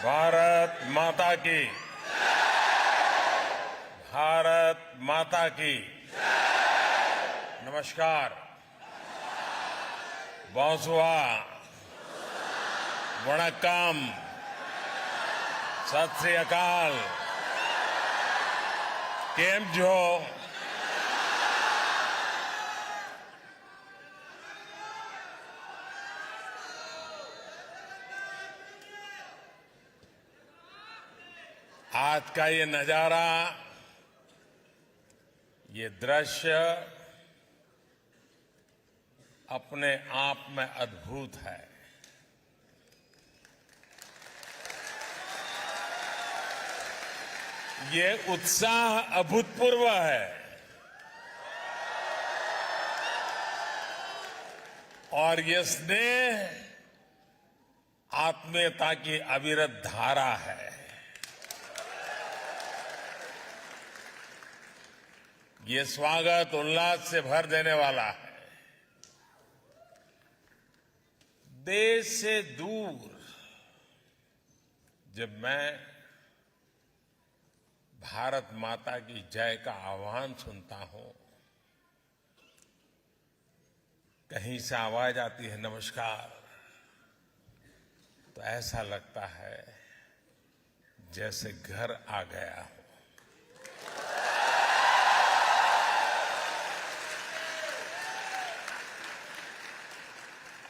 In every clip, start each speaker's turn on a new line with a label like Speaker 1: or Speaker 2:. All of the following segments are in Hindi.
Speaker 1: भारत माता की। भारत माता की। नमस्कार। बोंसुआ, वणक्कम, सत श्री अकाल, केम जो। आज का ये नजारा, ये दृश्य अपने आप में अद्भुत है। ये उत्साह अभूतपूर्व है और ये स्नेह आत्मीयता की अविरत धारा है। ये स्वागत उल्लास से भर देने वाला है। देश से दूर जब मैं भारत माता की जय का आह्वान सुनता हूं, कहीं से आवाज आती है नमस्कार, तो ऐसा लगता है जैसे घर आ गया हो।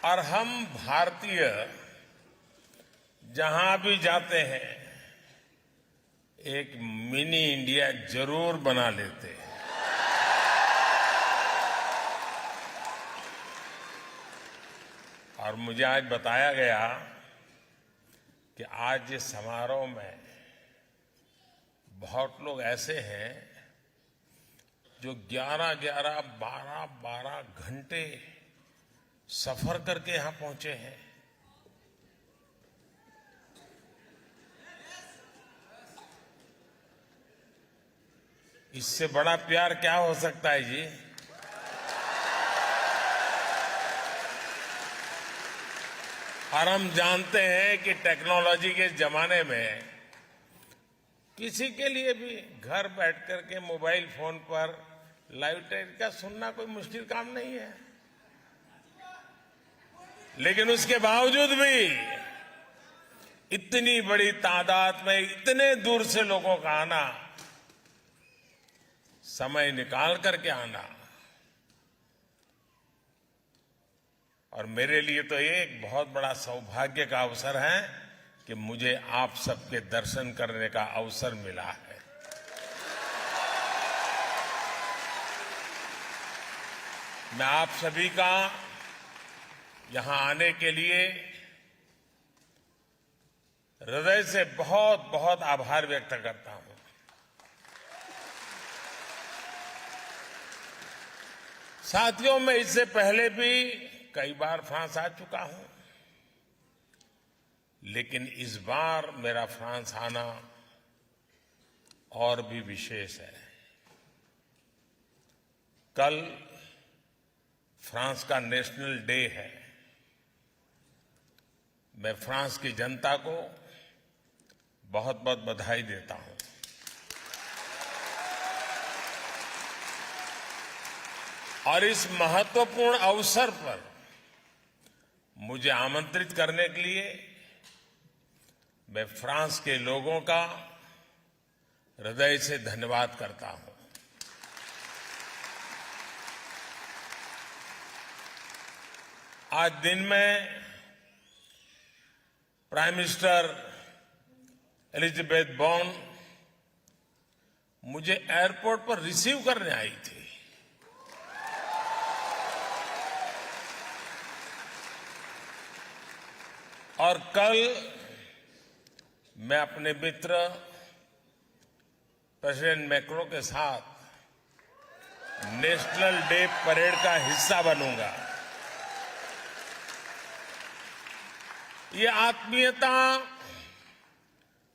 Speaker 1: और हम भारतीय जहां भी जाते हैं एक मिनी इंडिया जरूर बना लेते हैं। और मुझे आज बताया गया कि आज इस समारोह में बहुत लोग ऐसे हैं जो 11-11, 12-12 घंटे सफर करके यहां पहुंचे हैं। इससे बड़ा प्यार क्या हो सकता है जी? और हम जानते हैं कि टेक्नोलॉजी के जमाने में किसी के लिए भी घर बैठ करके मोबाइल फोन पर लाइव टेलीकास्ट सुनना कोई मुश्किल काम नहीं है। लेकिन उसके बावजूद भी इतनी बड़ी तादाद में इतने दूर से लोगों का आना, समय निकाल करके आना, और मेरे लिए तो ये एक बहुत बड़ा सौभाग्य का अवसर है कि मुझे आप सबके दर्शन करने का अवसर मिला है। मैं आप सभी का यहां आने के लिए हृदय से बहुत बहुत आभार व्यक्त करता हूं। साथियों, मैं इससे पहले भी कई बार फ्रांस आ चुका हूं, लेकिन इस बार मेरा फ्रांस आना और भी विशेष है। कल फ्रांस का नेशनल डे है। मैं फ्रांस की जनता को बहुत बहुत बधाई देता हूं। और इस महत्वपूर्ण अवसर पर मुझे आमंत्रित करने के लिए मैं फ्रांस के लोगों का हृदय से धन्यवाद करता हूं। आज दिन में प्राइम मिनिस्टर एलिजाबेथ बोर्न मुझे एयरपोर्ट पर रिसीव करने आई थी। और कल मैं अपने मित्र प्रेसिडेंट मैक्रों के साथ नेशनल डे परेड का हिस्सा बनूंगा। ये आत्मीयता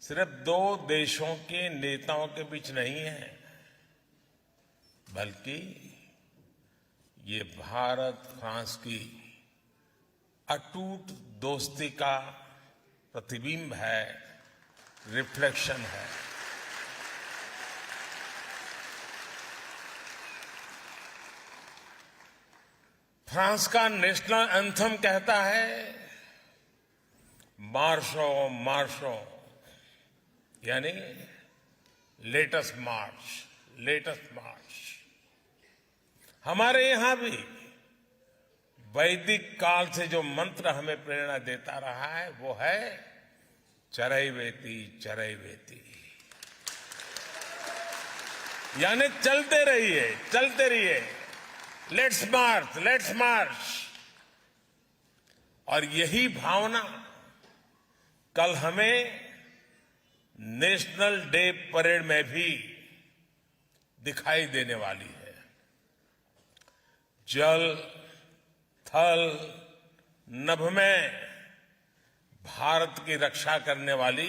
Speaker 1: सिर्फ दो देशों के नेताओं के बीच नहीं है, बल्कि ये भारत फ्रांस की अटूट दोस्ती का प्रतिबिंब है, रिफ्लेक्शन है। फ्रांस का नेशनल एंथम कहता है, मार्शो मार्शो, यानी लेटस मार्च, लेटस मार्च। हमारे यहां भी वैदिक काल से जो मंत्र हमें प्रेरणा देता रहा है वो है चरैवेति चरैवेति, यानी चलते रहिए, चलते रहिए, लेट्स मार्च, लेट्स मार्च। और यही भावना कल हमें नेशनल डे परेड में भी दिखाई देने वाली है। जल, थल, नभ में भारत की रक्षा करने वाली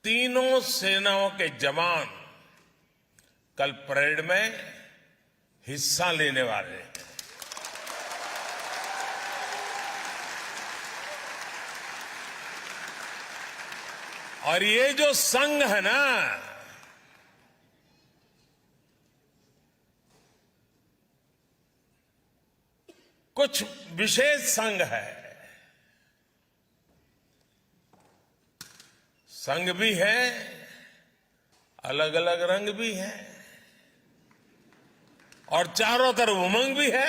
Speaker 1: तीनों सेनाओं के जवान कल परेड में हिस्सा लेने वाले हैं। और ये जो संघ है ना, कुछ विशेष संघ है। संघ भी है, अलग अलग रंग भी है, और चारों तरफ उमंग भी है।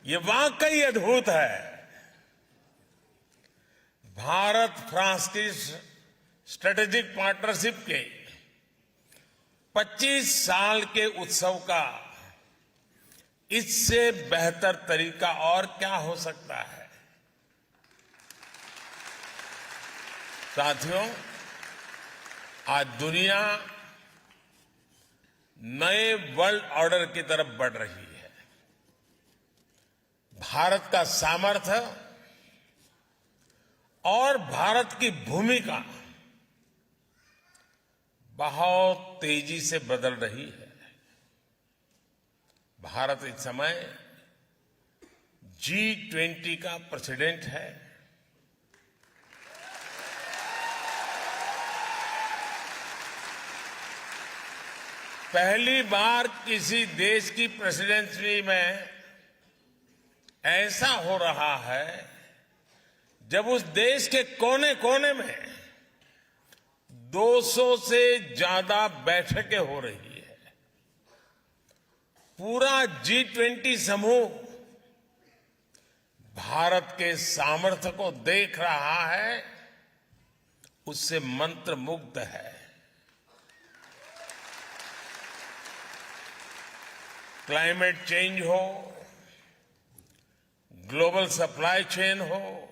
Speaker 1: ये वाकई अद्भुत है। भारत फ्रांस की स्ट्रेटेजिक पार्टनरशिप के 25 साल के उत्सव का इससे बेहतर तरीका और क्या हो सकता है। साथियों, आज दुनिया नए वर्ल्ड ऑर्डर की तरफ बढ़ रही है। भारत का सामर्थ्य और भारत की भूमिका बहुत तेजी से बदल रही है। भारत इस समय G20 का प्रेसिडेंट है। पहली बार किसी देश की प्रेसिडेंसी में ऐसा हो रहा है जब उस देश के कोने कोने में 200 से ज्यादा बैठकें हो रही है। पूरा G20 समूह भारत के सामर्थ्य को देख रहा है, उससे मंत्रमुग्ध है। क्लाइमेट चेंज हो, ग्लोबल सप्लाई चेन हो,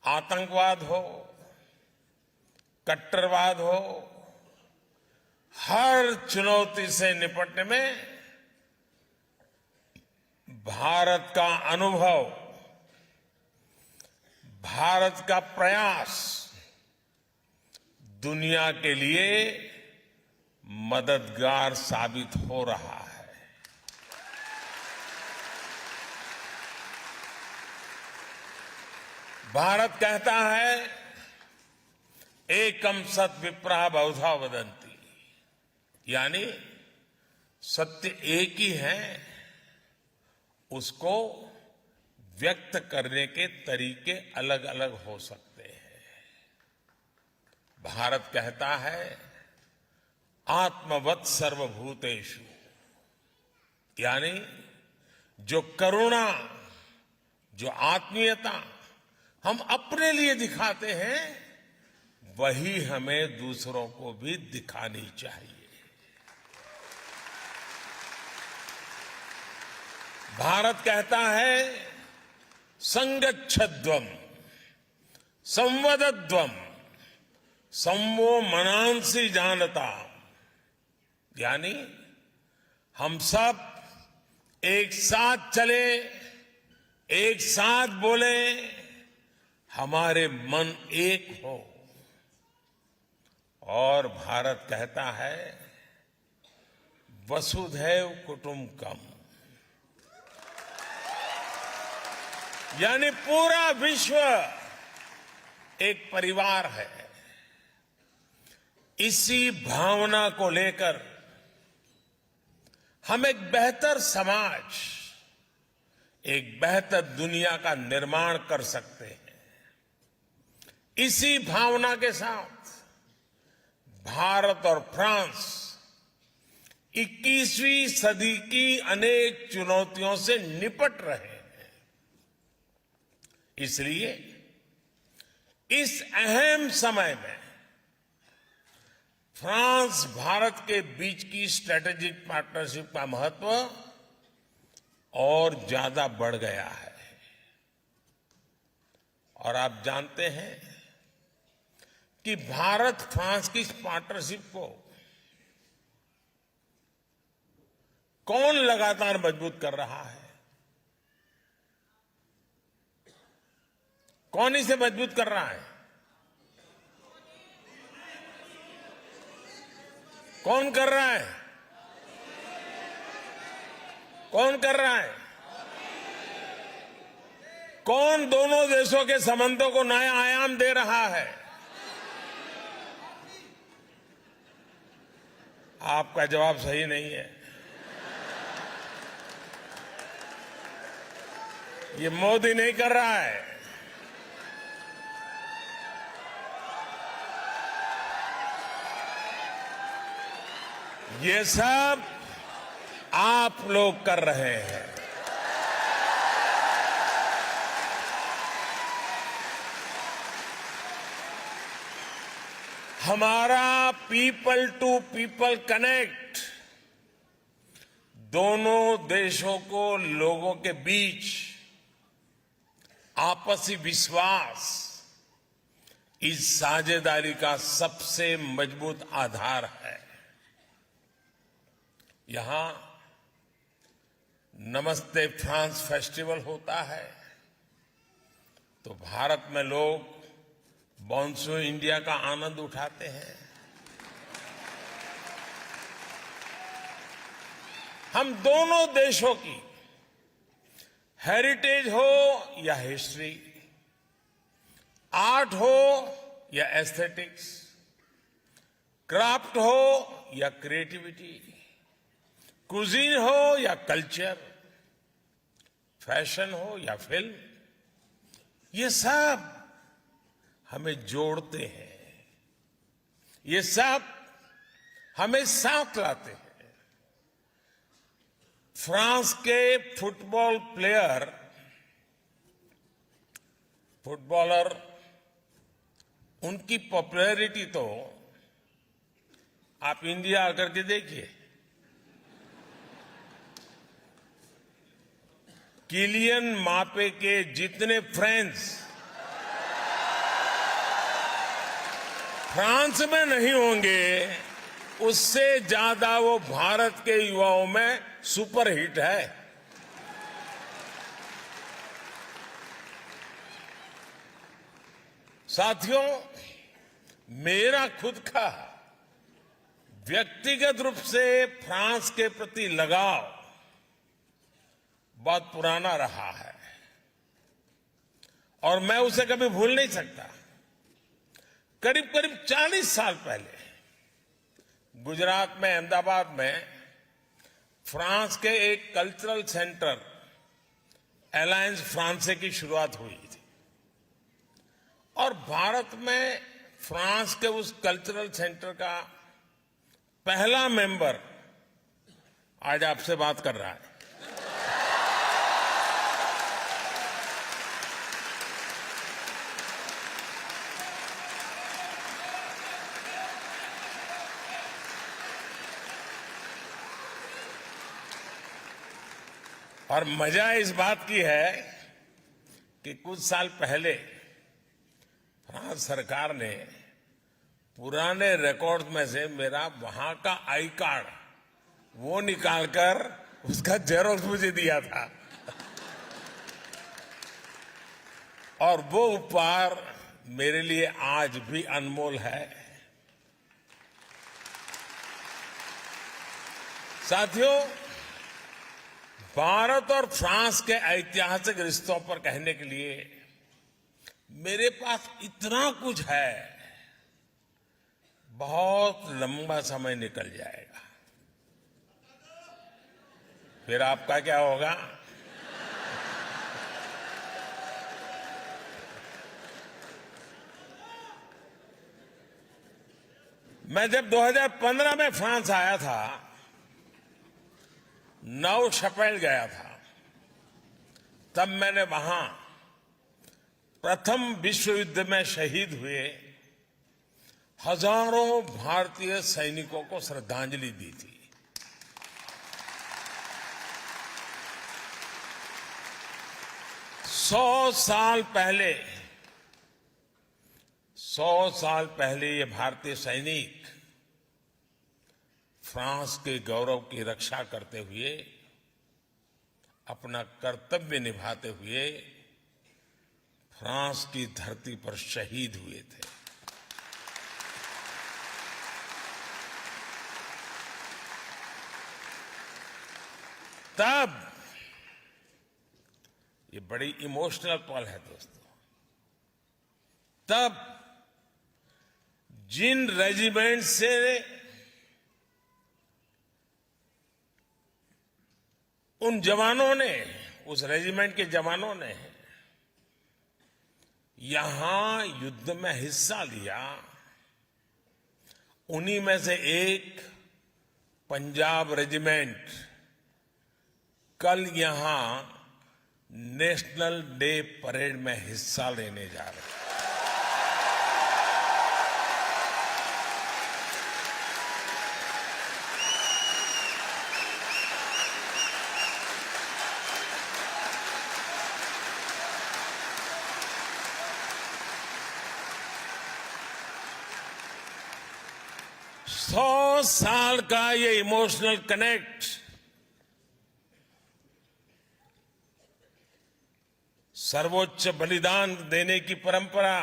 Speaker 1: आतंकवाद हो, कट्टरवाद हो, हर चुनौती से निपटने में भारत का अनुभव, भारत का प्रयास दुनिया के लिए मददगार साबित हो रहा है। भारत कहता है, एकम सत विप्रा बहुधा वदंती, यानी सत्य एक ही है, उसको व्यक्त करने के तरीके अलग अलग हो सकते हैं। भारत कहता है, आत्मवत् सर्वभूतेषु, यानी जो करुणा, जो आत्मीयता हम अपने लिए दिखाते हैं, वही हमें दूसरों को भी दिखानी चाहिए। भारत कहता है, संगच्छध्वम संवदध्वम संवो मनांसि जानता, यानी हम सब एक साथ चले, एक साथ बोले, हमारे मन एक हो। और भारत कहता है, वसुधैव कुटुंबकम, यानी पूरा विश्व एक परिवार है। इसी भावना को लेकर हम एक बेहतर समाज, एक बेहतर दुनिया का निर्माण कर सकते हैं। इसी भावना के साथ भारत और फ्रांस 21वीं सदी की अनेक चुनौतियों से निपट रहे हैं। इसलिए इस अहम समय में फ्रांस भारत के बीच की स्ट्रेटेजिक पार्टनरशिप का महत्व और ज्यादा बढ़ गया है। और आप जानते हैं कि भारत फ्रांस की इस पार्टनरशिप को कौन लगातार मजबूत कर रहा है? कौन इसे मजबूत कर रहा है? कौन कर रहा है? कौन कर रहा है? कौन दोनों देशों के संबंधों को नया आयाम दे रहा है? आपका जवाब सही नहीं है। ये मोदी नहीं कर रहा है। ये सब आप लोग कर रहे हैं। हमारा पीपल टू पीपल कनेक्ट दोनों देशों को लोगों के बीच आपसी विश्वास इस साझेदारी का सबसे मजबूत आधार है। यहां नमस्ते फ्रांस फेस्टिवल होता है तो भारत में लोग बॉन्सो इंडिया का आनंद उठाते हैं। हम दोनों देशों की हेरिटेज हो या हिस्ट्री, आर्ट हो या एस्थेटिक्स, क्राफ्ट हो या क्रिएटिविटी, कुजीन हो या कल्चर, फैशन हो या फिल्म, ये सब हमें जोड़ते हैं। ये सब हमें साथ लाते हैं। फ्रांस के फुटबॉलर उनकी पॉपुलैरिटी तो आप इंडिया आकर के देखिए। किलियन मापे के जितने फ्रेंड्स फ्रांस में नहीं होंगे, उससे ज्यादा वो भारत के युवाओं में सुपरहिट है। साथियों, मेरा खुद का व्यक्तिगत रूप से फ्रांस के प्रति लगाव बहुत पुराना रहा है और मैं उसे कभी भूल नहीं सकता। करीब करीब 40 साल पहले गुजरात में, अहमदाबाद में फ्रांस के एक कल्चरल सेंटर अलायंस फ्रांसे की शुरुआत हुई थी और भारत में फ्रांस के उस कल्चरल सेंटर का पहला मेंबर आज आपसे बात कर रहा है। और मजा इस बात की है कि कुछ साल पहले फ्रांस सरकार ने पुराने रिकॉर्ड में से मेरा वहां का आई कार्ड वो निकालकर उसका जेरोक्स मुझे दिया था और वो उपहार मेरे लिए आज भी अनमोल है। साथियों, भारत और फ्रांस के ऐतिहासिक रिश्तों पर कहने के लिए मेरे पास इतना कुछ है, बहुत लंबा समय निकल जाएगा। फिर आपका क्या होगा? मैं जब 2015 में फ्रांस आया था, नौ शपेल गया था, तब मैंने वहां प्रथम विश्व युद्ध में शहीद हुए हजारों भारतीय सैनिकों को श्रद्धांजलि दी थी। सौ साल पहले ये भारतीय सैनिक फ्रांस के गौरव की रक्षा करते हुए, अपना कर्तव्य निभाते हुए फ्रांस की धरती पर शहीद हुए थे। तब ये बड़ी इमोशनल पल है दोस्तों। तब जिन रेजिमेंट से उन जवानों ने, उस रेजिमेंट के जवानों ने यहां युद्ध में हिस्सा लिया, उन्हीं में से एक पंजाब रेजिमेंट कल यहां नेशनल डे परेड में हिस्सा लेने जा रहे हैं। सौ साल का ये इमोशनल कनेक्ट सर्वोच्च बलिदान देने की परंपरा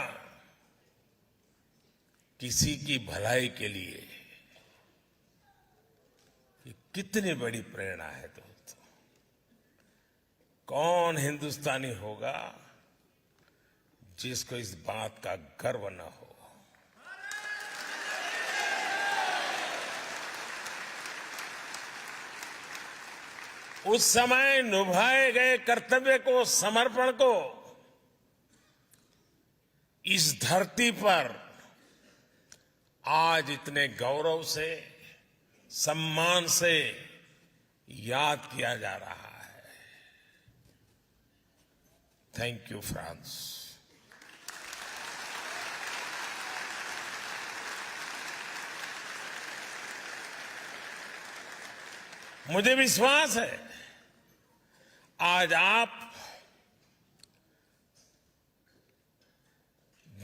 Speaker 1: किसी की भलाई के लिए, ये कितनी बड़ी प्रेरणा है दोस्तों। कौन हिंदुस्तानी होगा जिसको इस बात का गर्व न हो। उस समय निभाए गए कर्तव्य को, समर्पण को इस धरती पर आज इतने गौरव से, सम्मान से याद किया जा रहा है। Thank you France. मुझे विश्वास है आज आप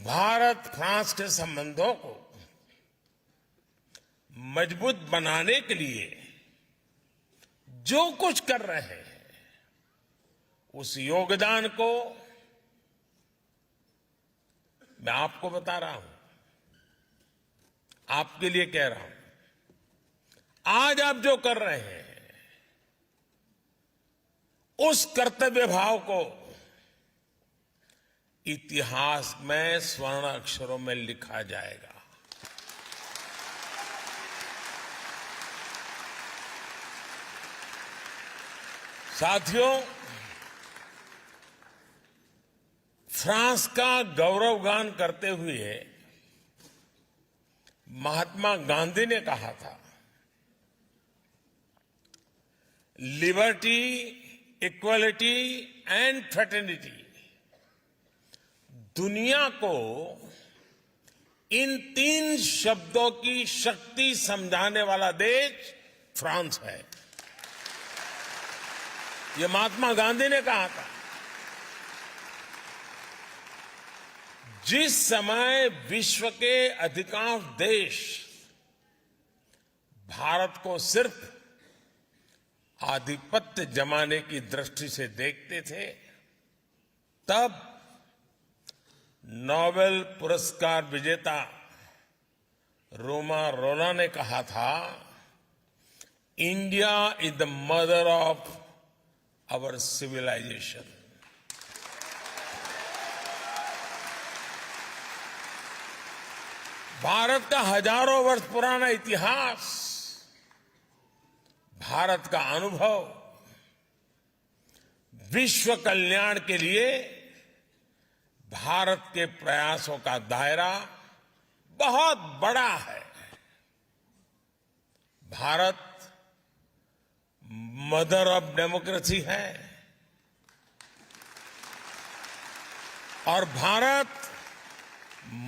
Speaker 1: भारत फ्रांस के संबंधों को मजबूत बनाने के लिए जो कुछ कर रहे हैं, उस योगदान को मैं आपको बता रहा हूं, आपके लिए कह रहा हूं। आज आप जो कर रहे हैं, उस कर्तव्य भाव को इतिहास में स्वर्ण अक्षरों में लिखा जाएगा। साथियों, फ्रांस का गौरवगान करते हुए महात्मा गांधी ने कहा था, लिबर्टी, इक्वलिटी एंड फ्रेटर्निटी। दुनिया को इन तीन शब्दों की शक्ति समझाने वाला देश फ्रांस है। यह महात्मा गांधी ने कहा था। जिस समय विश्व के अधिकांश देश भारत को सिर्फ आधिपत्य जमाने की दृष्टि से देखते थे, तब नोबेल पुरस्कार विजेता रोमा रोला ने कहा था, India is the mother of our civilization. Bharat का हजारों वर्ष पुराना इतिहास, भारत का अनुभव विश्व कल्याण के लिए भारत के प्रयासों का दायरा बहुत बड़ा है। भारत मदर ऑफ डेमोक्रेसी है और भारत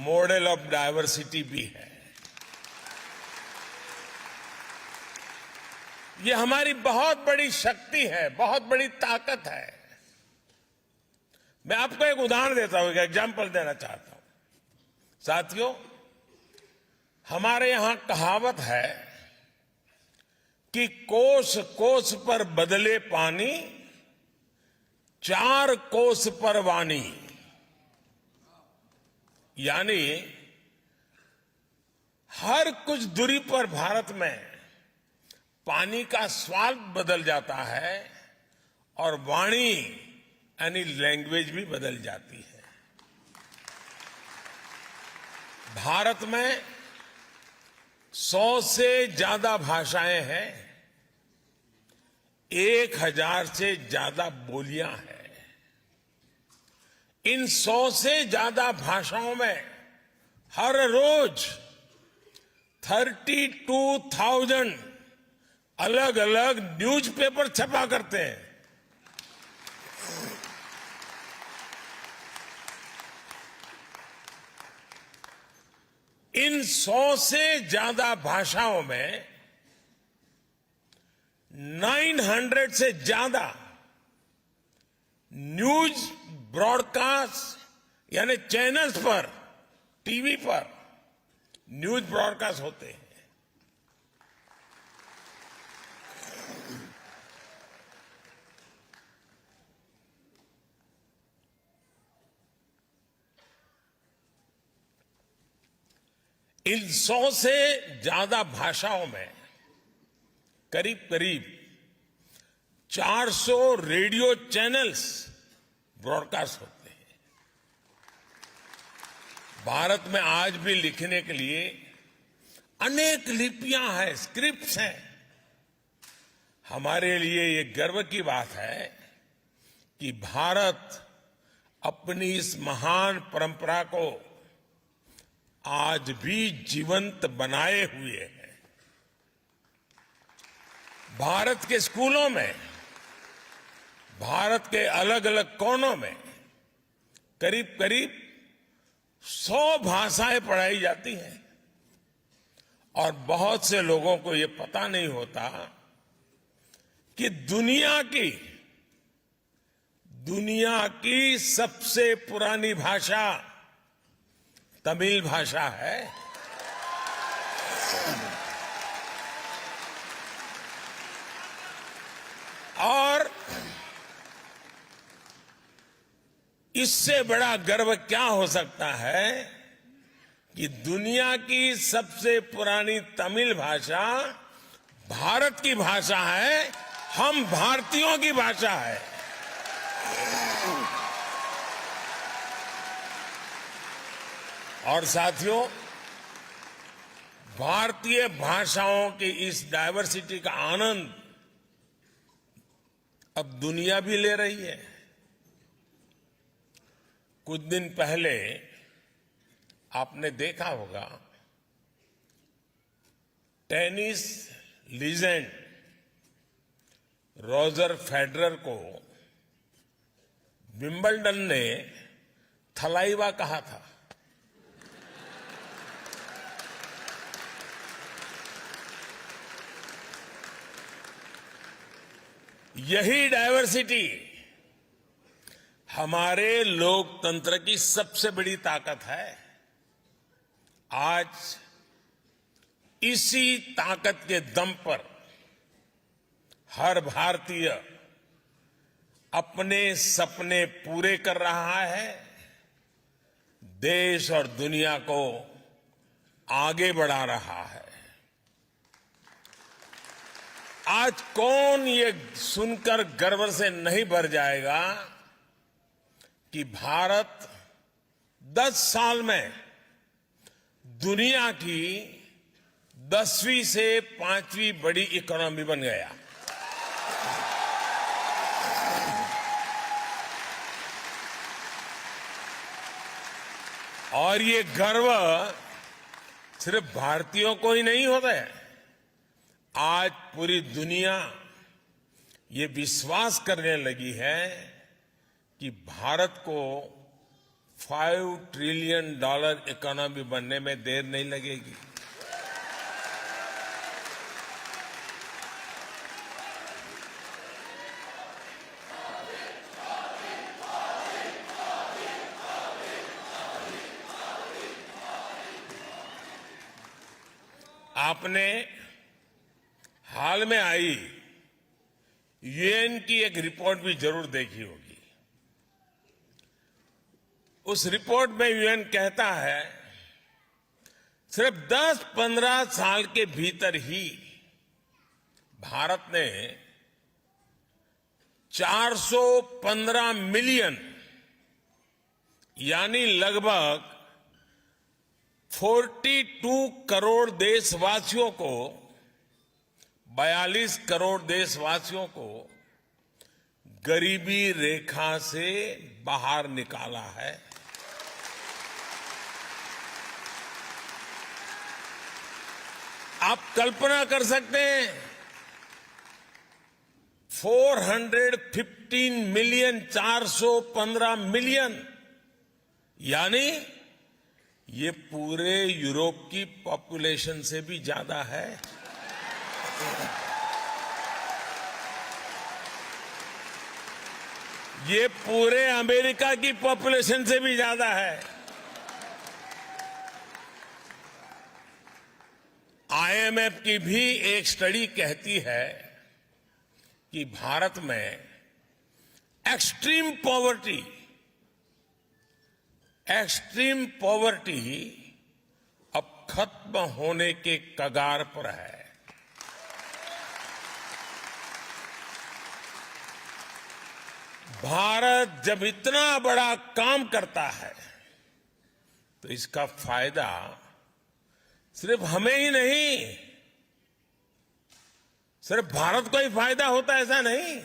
Speaker 1: मॉडल ऑफ डायवर्सिटी भी है। ये हमारी बहुत बड़ी शक्ति है, बहुत बड़ी ताकत है। मैं आपको एक उदाहरण देता हूं, एक एग्जाम्पल देना चाहता हूं। साथियों, हमारे यहां कहावत है कि कोस कोस पर बदले पानी, 4 कोस पर वाणी। यानी हर कुछ दूरी पर भारत में पानी का स्वाद बदल जाता है और वाणी यानी लैंग्वेज भी बदल जाती है। भारत में 100 से ज्यादा भाषाएं हैं, 1000 से ज्यादा बोलियां हैं। इन 100 से ज्यादा भाषाओं में हर रोज 32,000 अलग अलग न्यूज़पेपर छपा करते हैं। इन 100 से ज्यादा भाषाओं में 900 से ज्यादा न्यूज ब्रॉडकास्ट यानी चैनल्स पर, टीवी पर न्यूज ब्रॉडकास्ट होते हैं। इन 100 से ज्यादा भाषाओं में करीब करीब 400 रेडियो चैनल्स ब्रॉडकास्ट होते हैं। भारत में आज भी लिखने के लिए अनेक लिपियां हैं, स्क्रिप्ट्स हैं। हमारे लिए ये गर्व की बात है कि भारत अपनी इस महान परंपरा को आज भी जीवंत बनाए हुए है। भारत के स्कूलों में, भारत के अलग अलग कोनों में करीब करीब 100 भाषाएं पढ़ाई जाती हैं और बहुत से लोगों को ये पता नहीं होता कि दुनिया की सबसे पुरानी भाषा तमिल भाषा है। और इससे बड़ा गर्व क्या हो सकता है कि दुनिया की सबसे पुरानी तमिल भाषा भारत की भाषा है, हम भारतीयों की भाषा है। और साथियों, भारतीय भाषाओं की इस डायवर्सिटी का आनंद अब दुनिया भी ले रही है। कुछ दिन पहले आपने देखा होगा, टेनिस लीजेंड रॉजर फेडरर को विंबलडन ने थलाइवा कहा था। यही डायवर्सिटी हमारे लोकतंत्र की सबसे बड़ी ताकत है। आज इसी ताकत के दम पर हर भारतीय अपने सपने पूरे कर रहा है, देश और दुनिया को आगे बढ़ा रहा है। आज कौन ये सुनकर गर्व से नहीं भर जाएगा कि भारत 10 साल में दुनिया की 10वीं से 5वीं बड़ी इकोनॉमी बन गया। और ये गर्व सिर्फ भारतीयों को ही नहीं होता है। आज पूरी दुनिया ये विश्वास करने लगी है कि भारत को $5 ट्रिलियन इकोनॉमी बनने में देर नहीं लगेगी। आपने हाल में आई यूएन की एक रिपोर्ट भी जरूर देखी होगी। उस रिपोर्ट में यूएन कहता है सिर्फ 10-15 साल के भीतर ही भारत ने 415 मिलियन यानी लगभग 42 करोड़ देशवासियों को 42 करोड़ देशवासियों को गरीबी रेखा से बाहर निकाला है। आप कल्पना कर सकते हैं 415 मिलियन 415 मिलियन यानी ये पूरे यूरोप की पॉपुलेशन से भी ज्यादा है। ये पूरे अमेरिका की पॉपुलेशन से भी ज्यादा है। आईएमएफ की भी एक स्टडी कहती है कि भारत में एक्सट्रीम पॉवर्टी अब खत्म होने के कगार पर है। भारत जब इतना बड़ा काम करता है तो इसका फायदा सिर्फ हमें ही नहीं, सिर्फ भारत को ही फायदा होता है ऐसा नहीं,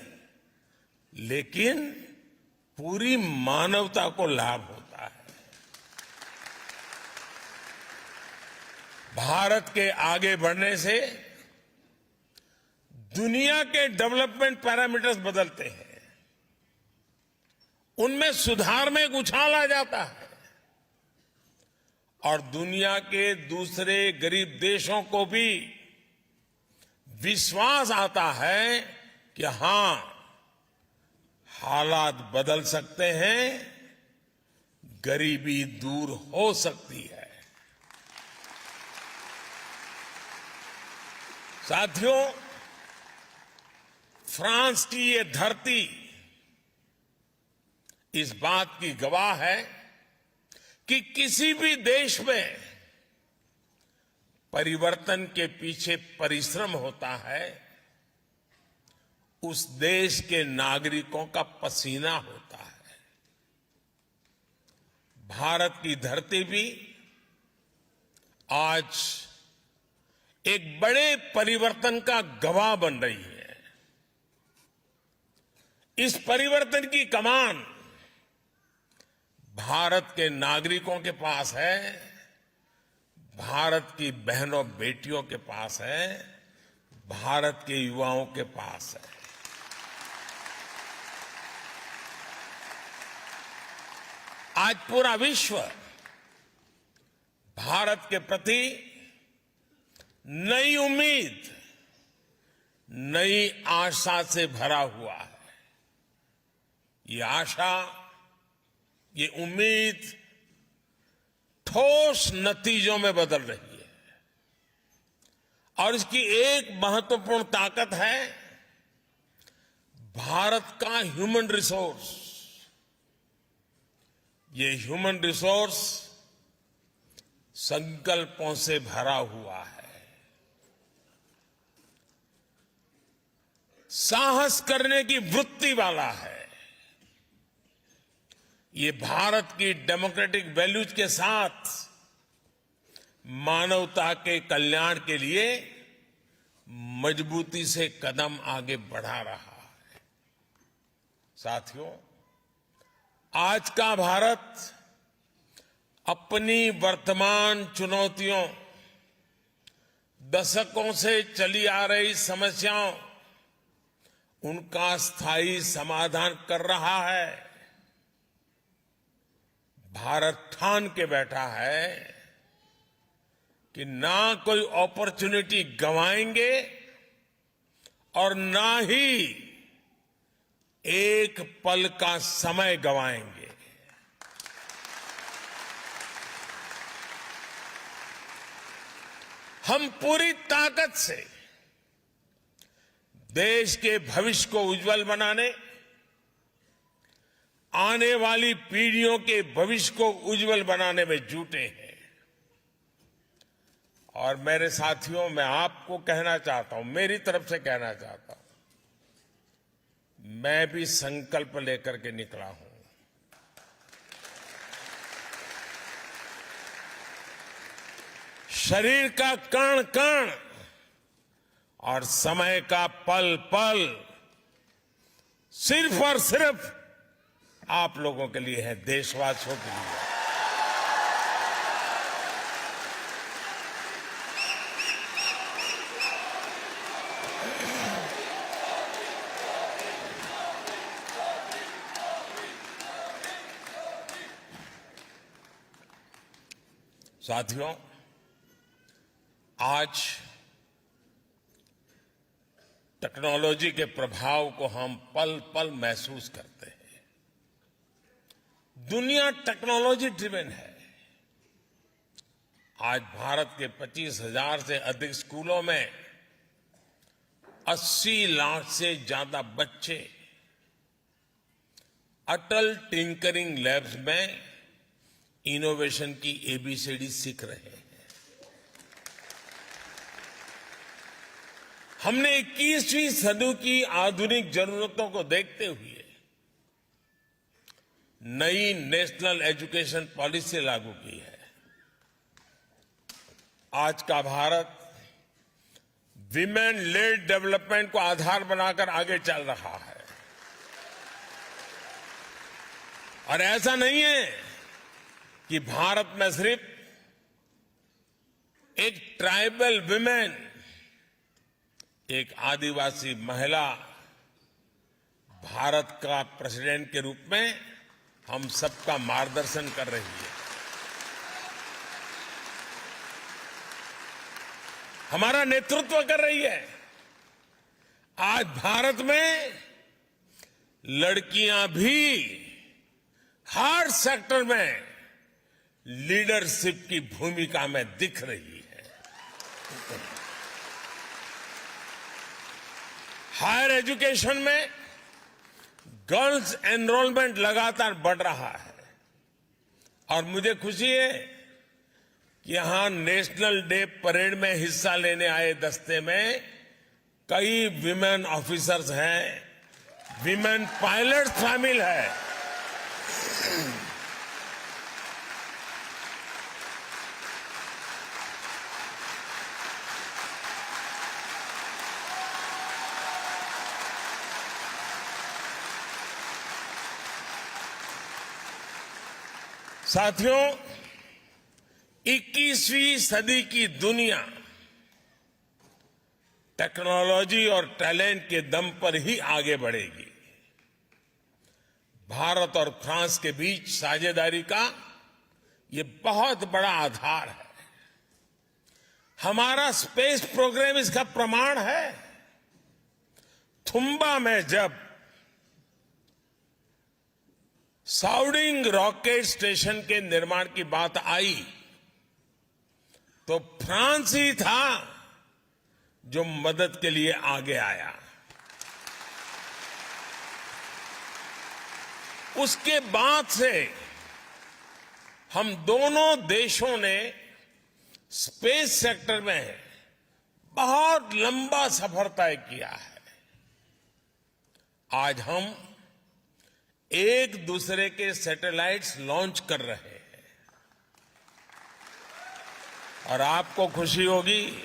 Speaker 1: लेकिन पूरी मानवता को लाभ होता है। भारत के आगे बढ़ने से दुनिया के डेवलपमेंट पैरामीटर्स बदलते हैं, उनमें सुधार में एक उछाल आ जाता है और दुनिया के दूसरे गरीब देशों को भी विश्वास आता है कि हां, हालात बदल सकते हैं, गरीबी दूर हो सकती है। साथियों, फ्रांस की ये धरती इस बात की गवाह है कि किसी भी देश में परिवर्तन के पीछे परिश्रम होता है, उस देश के नागरिकों का पसीना होता है। भारत की धरती भी आज एक बड़े परिवर्तन का गवाह बन रही है। इस परिवर्तन की कमान भारत के नागरिकों के पास है, भारत की बहनों बेटियों के पास है, भारत के युवाओं के पास है। आज पूरा विश्व भारत के प्रति नई उम्मीद, नई आशा से भरा हुआ है। ये आशा, ये उम्मीद ठोस नतीजों में बदल रही है और इसकी एक महत्वपूर्ण ताकत है भारत का ह्यूमन रिसोर्स। ये ह्यूमन रिसोर्स संकल्पों से भरा हुआ है। साहस करने की वृत्ति वाला है। ये भारत की डेमोक्रेटिक वैल्यूज के साथ मानवता के कल्याण के लिए मजबूती से कदम आगे बढ़ा रहा है। साथियों, आज का भारत अपनी वर्तमान चुनौतियों, दशकों से चली आ रही समस्याओं, उनका स्थायी समाधान कर रहा है। भारत ठान के बैठा है कि ना कोई अपॉर्चुनिटी गंवाएंगे और ना ही एक पल का समय गंवाएंगे। हम पूरी ताकत से देश के भविष्य को उज्जवल बनाने, आने वाली पीढ़ियों के भविष्य को उज्जवल बनाने में जुटे हैं। और मेरे साथियों, मैं आपको कहना चाहता हूं, मेरी तरफ से कहना चाहता हूं, मैं भी संकल्प लेकर के निकला हूं। शरीर का कण कण और समय का पल पल सिर्फ और सिर्फ आप लोगों के लिए है, देशवासियों के लिए। साथियों, आज टेक्नोलॉजी के प्रभाव को हम पल पल महसूस करते हैं। दुनिया टेक्नोलॉजी ड्रिवन है। आज भारत के 25,000 से अधिक स्कूलों में 80 लाख से ज्यादा बच्चे अटल टिंकरिंग लैब्स में इनोवेशन की एबीसीडी सीख रहे हैं। हमने 21वीं सदी की आधुनिक जरूरतों को देखते हुए नई नेशनल एजुकेशन पॉलिसी लागू की है। आज का भारत विमेन लेड डेवलपमेंट को आधार बनाकर आगे चल रहा है। और ऐसा नहीं है कि भारत में सिर्फ एक ट्राइबल विमेन, एक आदिवासी महिला भारत का प्रेसिडेंट के रूप में हम सबका मार्गदर्शन कर रही है। हमारा नेतृत्व कर रही है। आज भारत में लड़कियां भी हर सेक्टर में लीडरशिप की भूमिका में दिख रही है। हायर एजुकेशन में गर्ल्स एनरोलमेंट लगातार बढ़ रहा है। और मुझे खुशी है कि यहां नेशनल डे परेड में हिस्सा लेने आए दस्ते में कई विमेन ऑफिसर्स हैं, विमेन पायलट शामिल है। साथियों, 21वीं सदी की दुनिया टेक्नोलॉजी और टैलेंट के दम पर ही आगे बढ़ेगी। भारत और फ्रांस के बीच साझेदारी का ये बहुत बड़ा आधार है। हमारा स्पेस प्रोग्राम इसका प्रमाण है। थुम्बा में जब साउडिंग रॉकेट स्टेशन के निर्माण की बात आई तो फ्रांस ही था जो मदद के लिए आगे आया। उसके बाद से हम दोनों देशों ने स्पेस सेक्टर में बहुत लंबा सफर तय किया है। आज हम एक दूसरे के सैटेलाइट्स लॉन्च कर रहे हैं और आपको खुशी होगी,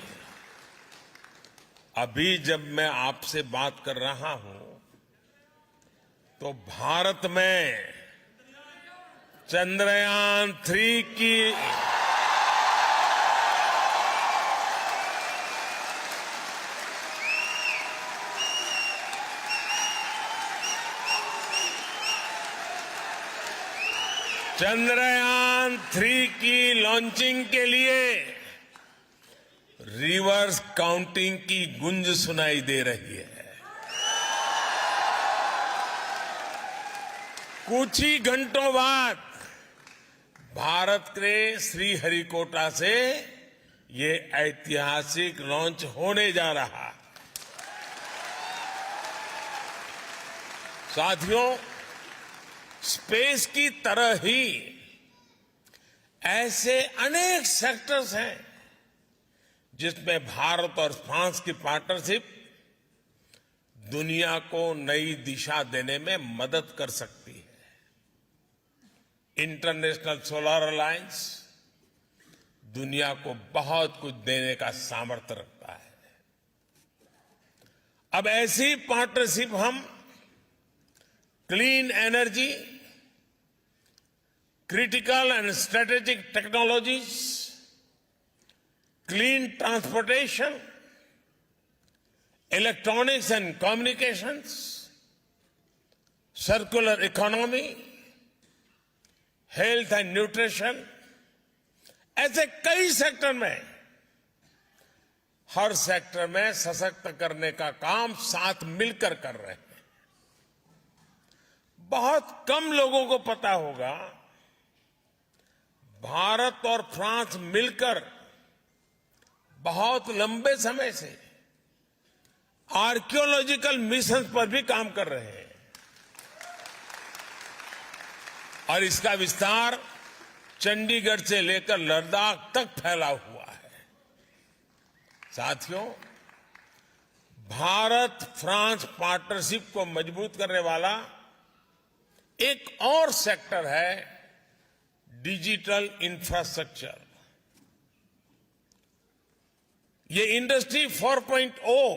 Speaker 1: अभी जब मैं आपसे बात कर रहा हूं तो भारत में चंद्रयान-3 की चंद्रयान-3 की लॉन्चिंग के लिए रिवर्स काउंटिंग की गूंज सुनाई दे रही है। कुछ ही घंटों बाद भारत के श्रीहरिकोटा से ये ऐतिहासिक लॉन्च होने जा रहा है। साथियों, स्पेस की तरह ही ऐसे अनेक सेक्टर्स हैं जिसमें भारत और फ्रांस की पार्टनरशिप दुनिया को नई दिशा देने में मदद कर सकती है। इंटरनेशनल सोलर अलायंस दुनिया को बहुत कुछ देने का सामर्थ्य रखता है। अब ऐसी पार्टनरशिप हम clean energy, critical and strategic technologies, clean transportation, electronics and communications, circular economy, health and nutrition, ऐसे कई सेक्टर में, हर सेक्टर में सशक्त करने का काम साथ मिलकर कर रहे हैं। बहुत कम लोगों को पता होगा, भारत और फ्रांस मिलकर बहुत लंबे समय से आर्कियोलॉजिकल मिशन पर भी काम कर रहे हैं और इसका विस्तार चंडीगढ़ से लेकर लद्दाख तक फैला हुआ है। साथियों, भारत फ्रांस पार्टनरशिप को मजबूत करने वाला एक और सेक्टर है डिजिटल इंफ्रास्ट्रक्चर। ये इंडस्ट्री 4.0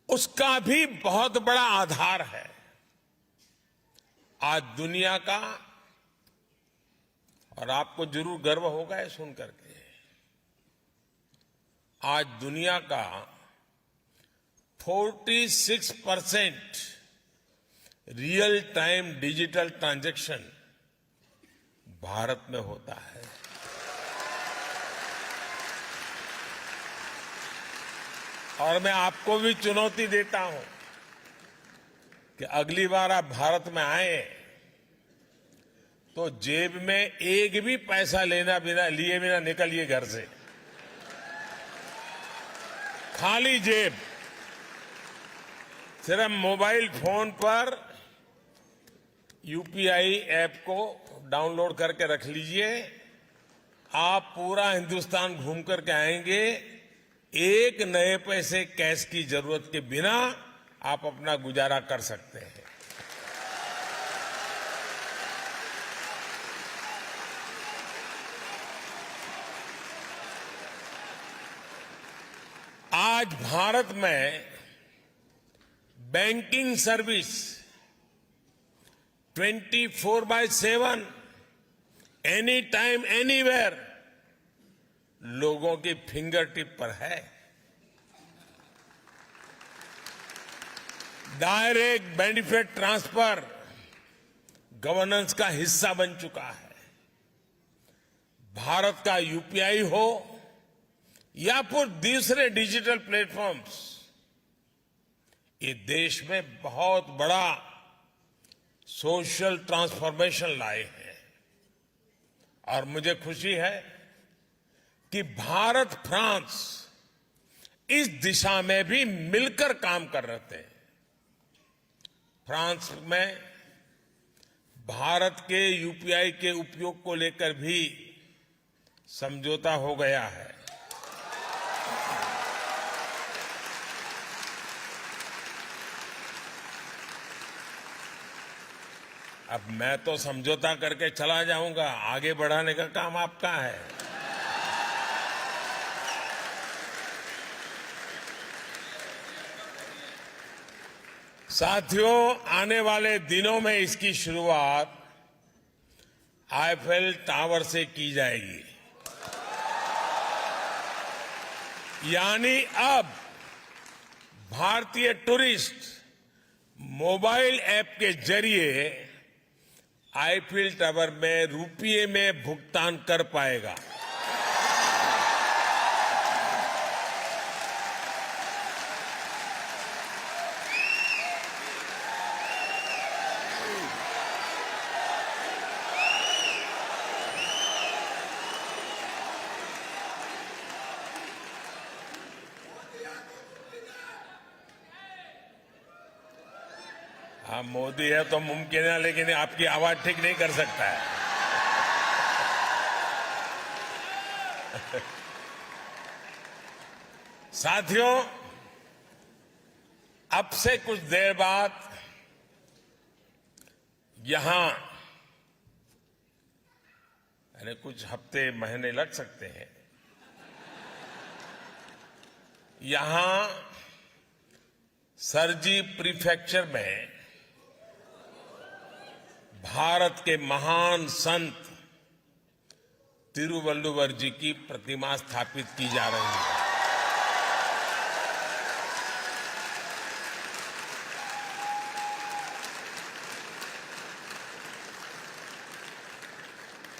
Speaker 1: उसका भी बहुत बड़ा आधार है। आज दुनिया का, और आपको जरूर गर्व होगा ये सुन करके, आज दुनिया का 46% real time digital transaction Bharat में होता है। और मैं आपको भी चुनौती देता हूं कि अगली बार आप भारत में आए तो जेब में एक भी पैसा लिए बिना निकलिए घर से। खाली जेब, सिर्फ मोबाइल फोन पर यूपीआई ऐप को डाउनलोड करके रख लीजिए। आप पूरा हिंदुस्तान घूम करके आएंगे, एक नए पैसे कैश की जरूरत के बिना आप अपना गुजारा कर सकते हैं। आज भारत में banking service 24/7 any time anywhere लोगों की फिंगर टिप पर है। डायरेक्ट बेनिफिट ट्रांसफर गवर्नेंस का हिस्सा बन चुका है। भारत का यूपीआई हो या फिर दूसरे डिजिटल प्लेटफॉर्म्स, ये देश में बहुत बड़ा सोशल ट्रांसफॉर्मेशन लाए हैं। और मुझे खुशी है कि भारत फ्रांस इस दिशा में भी मिलकर काम कर रहे थे। फ्रांस में भारत के यूपीआई के उपयोग को लेकर भी समझौता हो गया है। अब मैं तो समझौता करके चला जाऊंगा, आगे बढ़ाने का काम आपका है। साथियों, आने वाले दिनों में इसकी शुरुआत आईफेल टावर से की जाएगी। यानी अब भारतीय टूरिस्ट मोबाइल ऐप के जरिए आईफेल टावर में रुपये में भुगतान कर पाएगा। हाँ, मोदी है तो मुमकिन है, लेकिन आपकी आवाज ठीक नहीं कर सकता है। साथियों, अब से कुछ देर बाद यहां, यानी कुछ हफ्ते महीने लग सकते हैं, यहां सरजी प्रीफेक्चर में भारत के महान संत तिरुवल्लुवर जी की प्रतिमा स्थापित की जा रही है।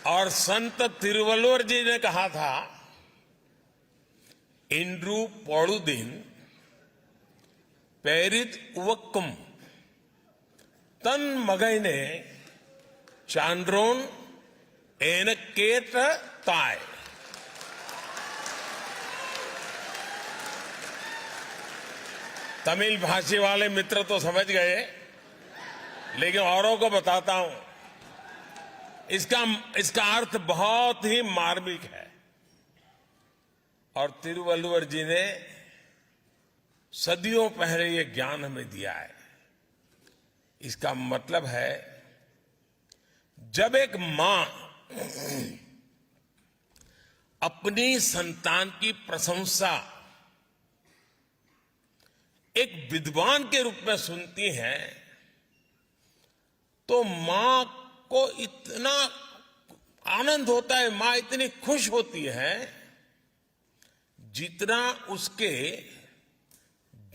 Speaker 1: और संत तिरुवल्लुवर जी ने कहा था, इंद्रू पौड़ुदिन पेरित उवक्कम तन मगैने चांद्रोन एनकेट ताय। तमिल भाषी वाले मित्र तो समझ गए, लेकिन औरों को बताता हूं, इसका अर्थ बहुत ही मार्मिक है। और तिरुवल्लुवर जी ने सदियों पहले ये ज्ञान हमें दिया है। इसका मतलब है, जब एक मां अपनी संतान की प्रशंसा एक विद्वान के रूप में सुनती है, तो मां को इतना आनंद होता है, मां इतनी खुश होती है, जितना उसके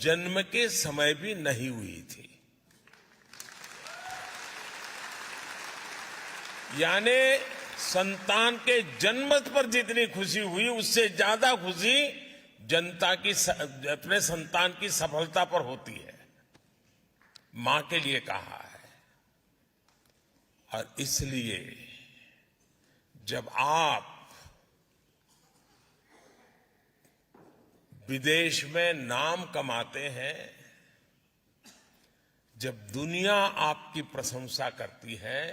Speaker 1: जन्म के समय भी नहीं हुई थी। यानी संतान के जन्म पर जितनी खुशी हुई, उससे ज्यादा खुशी जनता की अपने संतान की सफलता पर होती है। मां के लिए कहा है। और इसलिए जब आप विदेश में नाम कमाते हैं, जब दुनिया आपकी प्रशंसा करती है,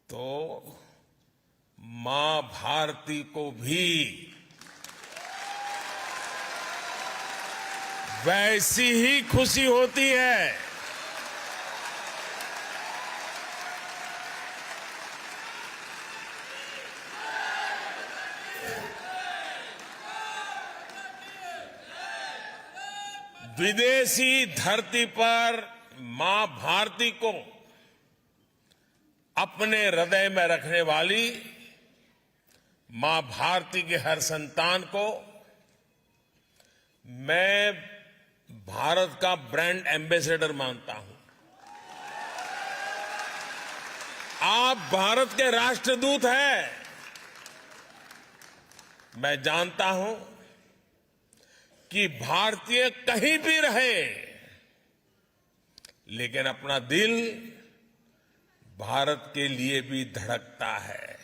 Speaker 1: तो मां भारती को भी वैसी ही खुशी होती है। विदेशी धरती पर मां भारती को अपने हृदय में रखने वाली मां भारती के हर संतान को मैं भारत का ब्रांड एम्बेसडर मानता हूं। आप भारत के राष्ट्रदूत हैं। मैं जानता हूं कि भारतीय कहीं भी रहे, लेकिन अपना दिल भारत के लिए भी धड़कता है।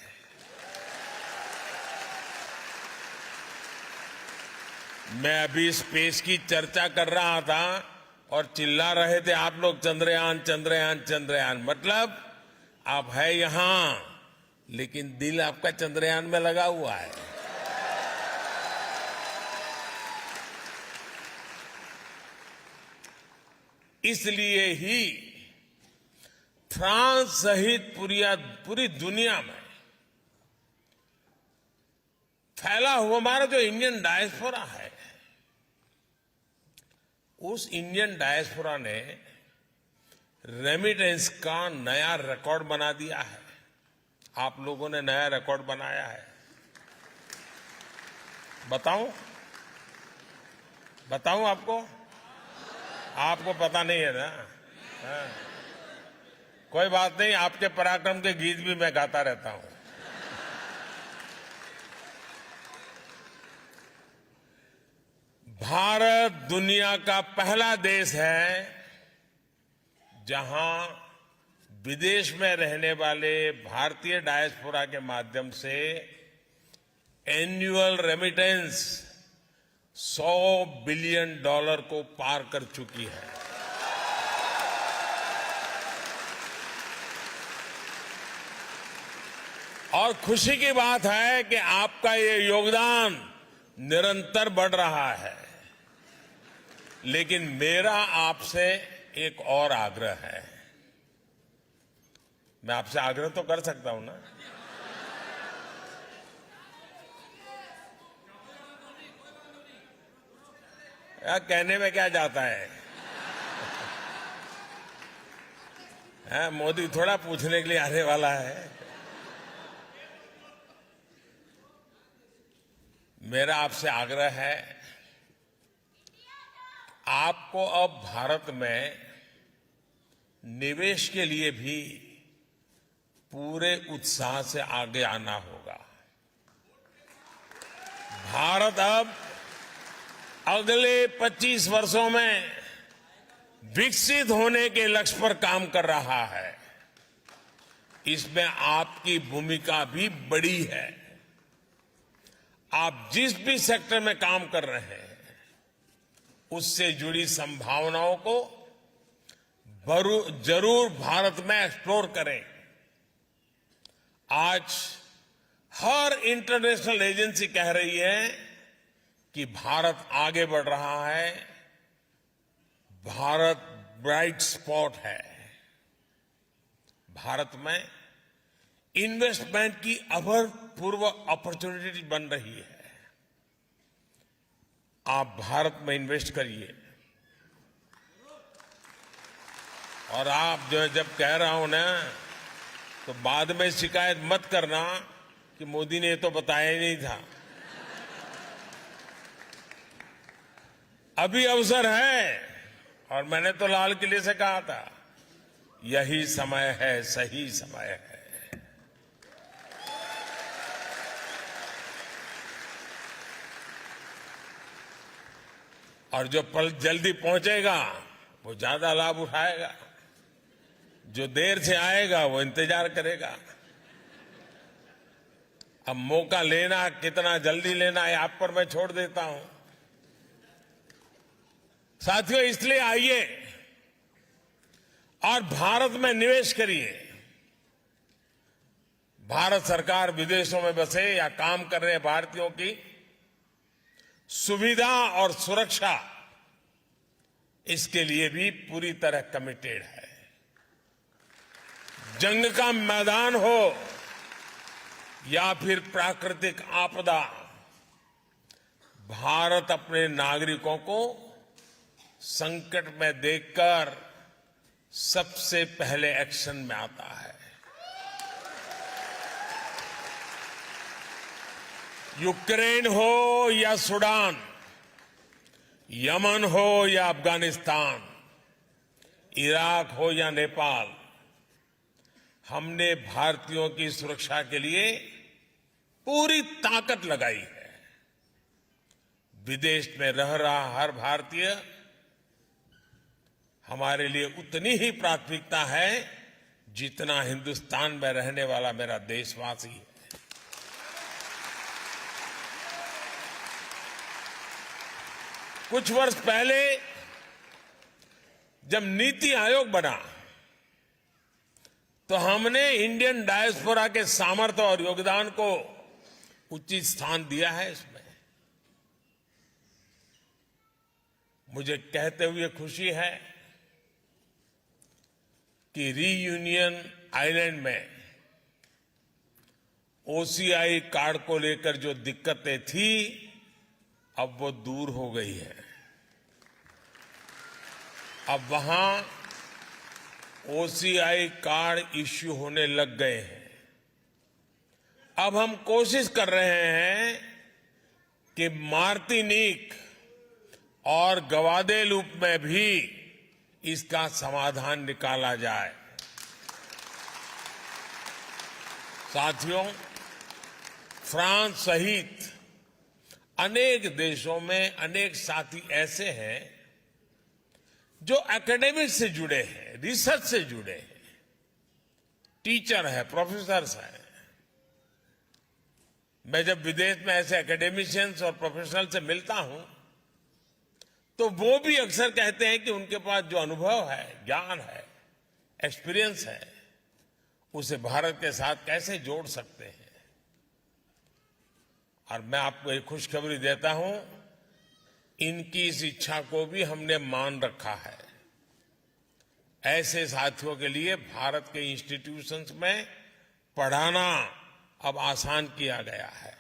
Speaker 1: मैं अभी स्पेस की चर्चा कर रहा था और चिल्ला रहे थे आप लोग, चंद्रयान चंद्रयान चंद्रयान। मतलब आप है यहां, लेकिन दिल आपका चंद्रयान में लगा हुआ है। इसलिए ही फ्रांस सहित पूरी दुनिया में फैला हुआ हमारा जो इंडियन डायस्पोरा है, उस इंडियन डायस्पोरा ने रेमिटेंस का नया रिकॉर्ड बना दिया है। आप लोगों ने नया रिकॉर्ड बनाया है। बताऊं आपको? आपको पता नहीं है ना? हाँ। कोई बात नहीं, आपके पराक्रम के गीत भी मैं गाता रहता हूं। भारत दुनिया का पहला देश है जहां विदेश में रहने वाले भारतीय डायस्पोरा के माध्यम से एनुअल रेमिटेंस $100 बिलियन को पार कर चुकी है। और खुशी की बात है कि आपका ये योगदान निरंतर बढ़ रहा है। लेकिन मेरा आपसे एक और आग्रह है। मैं आपसे आग्रह तो कर सकता हूं ना? यार, कहने में क्या जाता है? मोदी थोड़ा पूछने के लिए आने वाला है। मेरा आपसे आग्रह है, आपको अब भारत में निवेश के लिए भी पूरे उत्साह से आगे आना होगा। भारत अब अगले 25 वर्षों में विकसित होने के लक्ष्य पर काम कर रहा है। इसमें आपकी भूमिका भी बड़ी है। आप जिस भी सेक्टर में काम कर रहे हैं, उससे जुड़ी संभावनाओं को जरूर भारत में एक्सप्लोर करें। आज हर इंटरनेशनल एजेंसी कह रही है कि भारत आगे बढ़ रहा है, भारत ब्राइट स्पॉट है। भारत में इन्वेस्टमेंट की अभूतपूर्व अपॉर्चुनिटी बन रही है। आप भारत में इन्वेस्ट करिए। और आप जो जब कह रहा हूं ना, तो बाद में शिकायत मत करना कि मोदी ने तो बताया ही नहीं था। अभी अवसर है, और मैंने तो लाल किले से कहा था, यही समय है, सही समय है। और जो पल जल्दी पहुंचेगा वो ज्यादा लाभ उठाएगा, जो देर से आएगा वो इंतजार करेगा। अब मौका लेना, कितना जल्दी लेना है, आप पर मैं छोड़ देता हूं। साथियों, इसलिए आइए और भारत में निवेश करिए। भारत सरकार विदेशों में बसे या काम कर रहे भारतीयों की सुविधा और सुरक्षा, इसके लिए भी पूरी तरह कमिटेड है। जंग का मैदान हो या फिर प्राकृतिक आपदा, भारत अपने नागरिकों को संकट में देखकर सबसे पहले एक्शन में आता है। यूक्रेन हो या सूडान, यमन हो या अफगानिस्तान, इराक हो या नेपाल, हमने भारतीयों की सुरक्षा के लिए पूरी ताकत लगाई है। विदेश में रह रहा हर भारतीय हमारे लिए उतनी ही प्राथमिकता है जितना हिंदुस्तान में रहने वाला मेरा देशवासी है। कुछ वर्ष पहले जब नीति आयोग बना तो हमने इंडियन डायस्पोरा के सामर्थ्य और योगदान को उचित स्थान दिया है। इसमें मुझे कहते हुए खुशी है कि कि रीयूनियन आइलैंड में ओसीआई कार्ड को लेकर जो दिक्कतें थी अब वो दूर हो गई है। अब वहां ओसीआई कार्ड इश्यू होने लग गए हैं। अब हम कोशिश कर रहे हैं कि मार्टिनिक और ग्वादेलूप में भी इसका समाधान निकाला जाए। साथियों, फ्रांस सहित अनेक देशों में अनेक साथी ऐसे हैं जो एकेडमिक से जुड़े हैं, रिसर्च से जुड़े हैं, टीचर है, प्रोफेसर्स हैं। मैं जब विदेश में ऐसे एकेडमिशियंस और प्रोफेशनल से मिलता हूं तो वो भी अक्सर कहते हैं कि उनके पास जो अनुभव है, ज्ञान है, एक्सपीरियंस है, उसे भारत के साथ कैसे जोड़ सकते हैं। और मैं आपको एक खुशखबरी देता हूं, इनकी इस इच्छा को भी हमने मान रखा है। ऐसे साथियों के लिए भारत के इंस्टीट्यूशंस में पढ़ाना अब आसान किया गया है।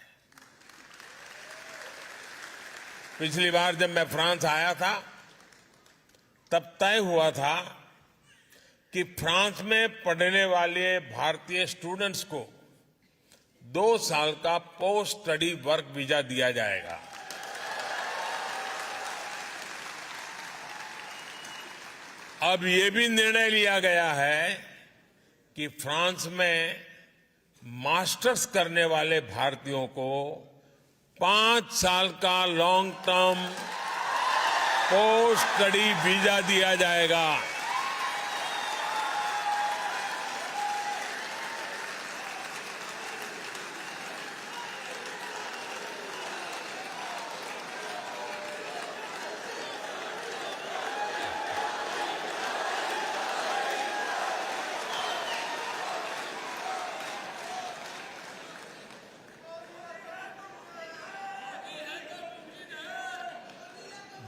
Speaker 1: पिछली बार जब मैं फ्रांस आया था तब तय हुआ था कि फ्रांस में पढ़ने वाले भारतीय स्टूडेंट्स को 2 साल का पोस्ट स्टडी वर्क वीजा दिया जाएगा। अब ये भी निर्णय लिया गया है कि फ्रांस में मास्टर्स करने वाले भारतीयों को 5 साल का long term post study visa दिया जाएगा।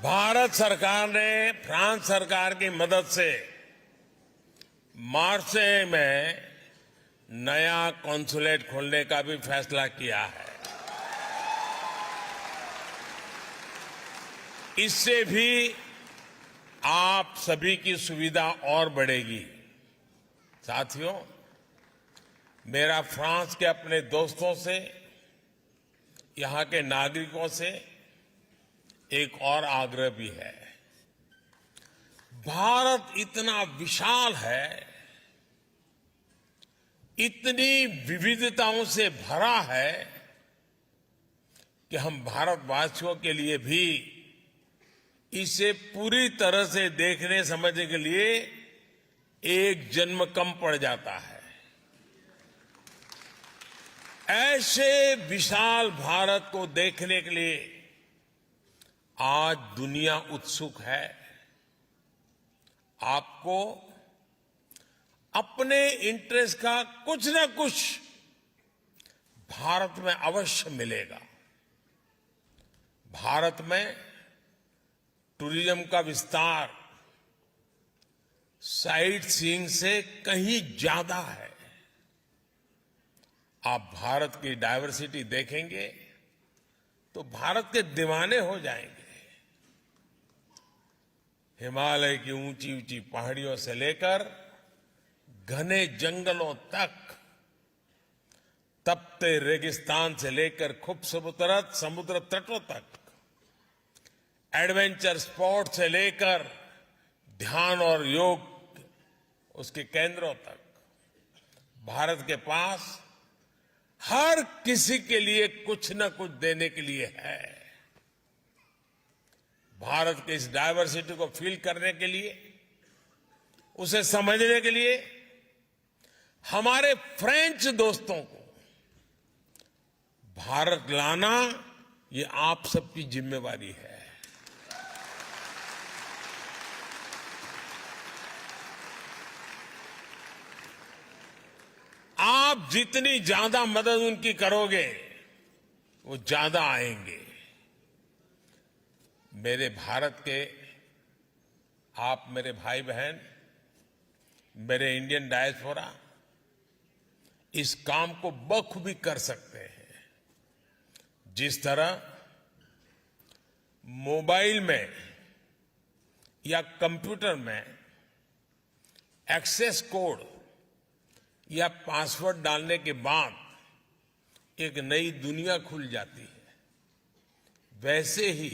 Speaker 1: भारत सरकार ने फ्रांस सरकार की मदद से मार्से में नया कॉन्सुलेट खोलने का भी फैसला किया है। इससे भी आप सभी की सुविधा और बढ़ेगी। साथियों, मेरा फ्रांस के अपने दोस्तों से, यहां के नागरिकों से एक और आग्रह भी है। भारत इतना विशाल है, इतनी विविधताओं से भरा है कि हम भारतवासियों के लिए भी इसे पूरी तरह से देखने समझने के लिए एक जन्म कम पड़ जाता है। ऐसे विशाल भारत को देखने के लिए आज दुनिया उत्सुक है। आपको अपने इंटरेस्ट का कुछ न कुछ भारत में अवश्य मिलेगा। भारत में टूरिज्म का विस्तार साइट सीइंग से कहीं ज्यादा है। आप भारत की डायवर्सिटी देखेंगे तो भारत के दीवाने हो जाएंगे। हिमालय की ऊंची ऊंची पहाड़ियों से लेकर घने जंगलों तक, तपते रेगिस्तान से लेकर खूबसूरत समुद्र तटों तक, एडवेंचर स्पोर्ट से लेकर ध्यान और योग उसके केंद्रों तक, भारत के पास हर किसी के लिए कुछ न कुछ देने के लिए है। भारत की इस डायवर्सिटी को फील करने के लिए, उसे समझने के लिए हमारे फ्रेंच दोस्तों को भारत लाना ये आप सबकी जिम्मेवारी है। आप जितनी ज्यादा मदद उनकी करोगे वो ज्यादा आएंगे। मेरे भारत के आप मेरे भाई बहन, मेरे इंडियन डायस्पोरा इस काम को बखूबी कर सकते हैं। जिस तरह मोबाइल में या कंप्यूटर में एक्सेस कोड या पासवर्ड डालने के बाद एक नई दुनिया खुल जाती है, वैसे ही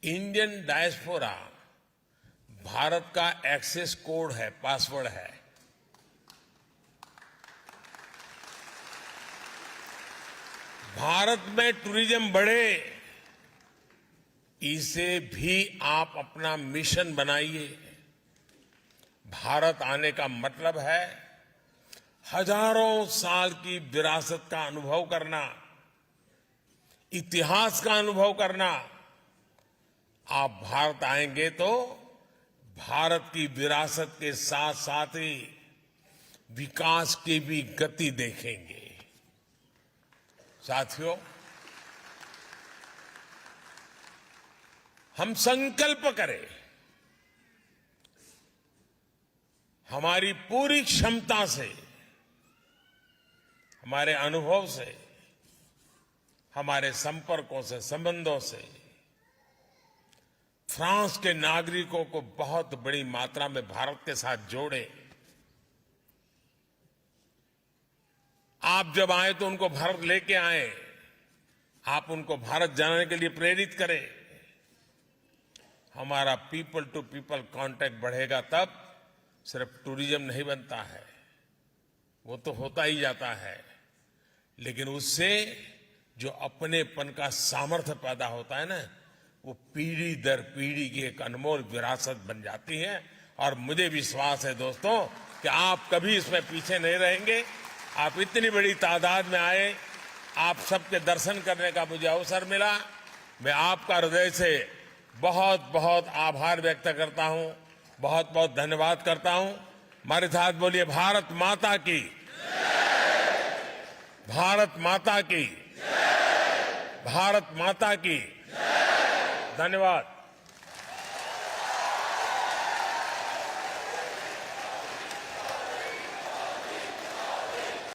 Speaker 1: इंडियन डायस्पोरा भारत का एक्सेस कोड है, पासवर्ड है। भारत में टूरिज्म बढ़े, इसे भी आप अपना मिशन बनाइए। भारत आने का मतलब है हजारों साल की विरासत का अनुभव करना, इतिहास का अनुभव करना। आप भारत आएंगे तो भारत की विरासत के साथ साथ ही विकास की भी गति देखेंगे। साथियों, हम संकल्प करें, हमारी पूरी क्षमता से, हमारे अनुभव से, हमारे संपर्कों से, संबंधों से फ्रांस के नागरिकों को बहुत बड़ी मात्रा में भारत के साथ जोड़े। आप जब आए तो उनको भारत लेके आए, आप उनको भारत जाने के लिए प्रेरित करें। हमारा पीपल टू पीपल कांटेक्ट बढ़ेगा तब सिर्फ टूरिज्म नहीं बनता है, वो तो होता ही जाता है, लेकिन उससे जो अपनेपन का सामर्थ्य पैदा होता है ना, वो पीढ़ी दर पीढ़ी की एक अनमोल विरासत बन जाती है। और मुझे विश्वास है दोस्तों कि आप कभी इसमें पीछे नहीं रहेंगे। आप इतनी बड़ी तादाद में आए, आप सबके दर्शन करने का मुझे अवसर मिला। मैं आपका हृदय से बहुत बहुत आभार व्यक्त करता हूं, बहुत बहुत धन्यवाद करता हूं। हमारे साथ बोलिए भारत माता की, भारत माता की, भारत माता की। धन्यवाद।